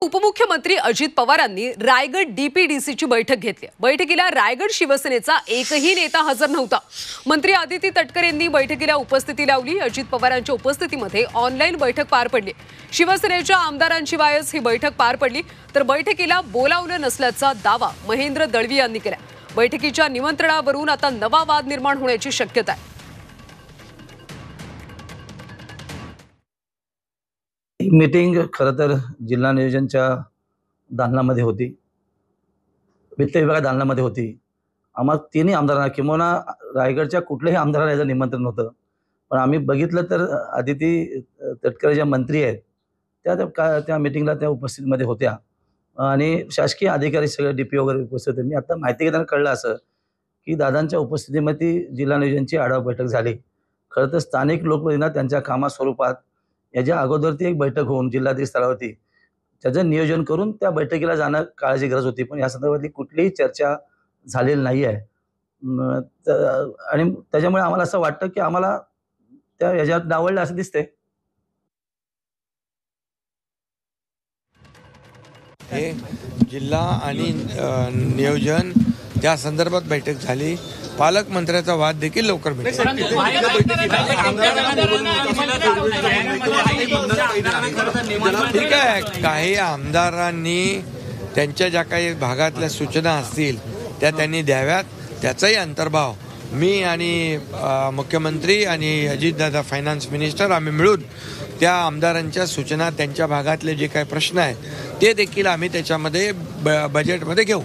उपमुख्यमंत्री अजित पवारांनी रायगड डीपीडीसीची बैठक घेतली। बैठकीला रायगड शिवसेनेचा एकही नेता हजर नव्हता। मंत्री आदिती तटकर यांनी बैठकीला उपस्थिती लावली। अजित पवारांच्या उपस्थितीमध्ये ऑनलाईन बैठक पार पडली। शिवसेनेच्या आमदारांशिवायच ही बैठक पार पडली, तर बैठकीला बोलावलं नसल्याचा दावा महेंद्र दळवी यांनी केला। बैठकीच्या निमंत्रणावरून आता नवा वाद निर्माण होण्याची शक्यता आहे। मीटिंग खरं तर जिल्हा नियोजनच्या दालनामध्ये होती, वित्त विभाग दालनामध्ये होती। आम्हाला तिन्ही आमदारांना किंवा रायगडच्या कुठल्याही आमदाराला याचं निमंत्रण नव्हतं, पण आम्ही बघितलं तर आदिती तटकर ज्या मंत्री आहेत त्या मीटिंगला त्या उपस्थितीमध्ये होत्या आणि शासकीय अधिकारी सगळे डीपी वगैरे उपस्थित होते। मी आता माहिती घेताना कळलं असं की दादांच्या उपस्थितीमध्ये जिल्हा नियोजनची आढावा बैठक झाली। खरं तर स्थानिक लोकप्रतिनिधींना त्यांच्या कामास्वरूपात याच्या अगोदर ती एक बैठक होऊन जिल्हाधिकारी स्तरावरती त्याचं नियोजन करून त्या बैठकीला जाणं काळाची गरज होती, पण या संदर्भातली कुठलीही चर्चा झालेली नाही आहे। आणि त्याच्यामुळे आम्हाला असं वाटतं की आम्हाला त्या याच्यात डावललं असं दिसतंय। हे जिल्हा आणि नियोजन त्या संदर्भात बैठक झाली। पालकमंत्र्याचा वाद देखील लवकर मिळेल। ठीक आहे, काही आमदारांनी त्यांच्या ज्या काही भागातल्या सूचना असतील त्या त्यांनी द्याव्यात, त्याचाही अंतर्भाव मी आणि मुख्यमंत्री आणि अजितदादा फायनान्स मिनिस्टर आम्ही मिळून त्या आमदारांच्या सूचना, त्यांच्या भागातले जे काही प्रश्न आहेत ते देखील आम्ही त्याच्यामध्ये बजेटमध्ये घेऊ।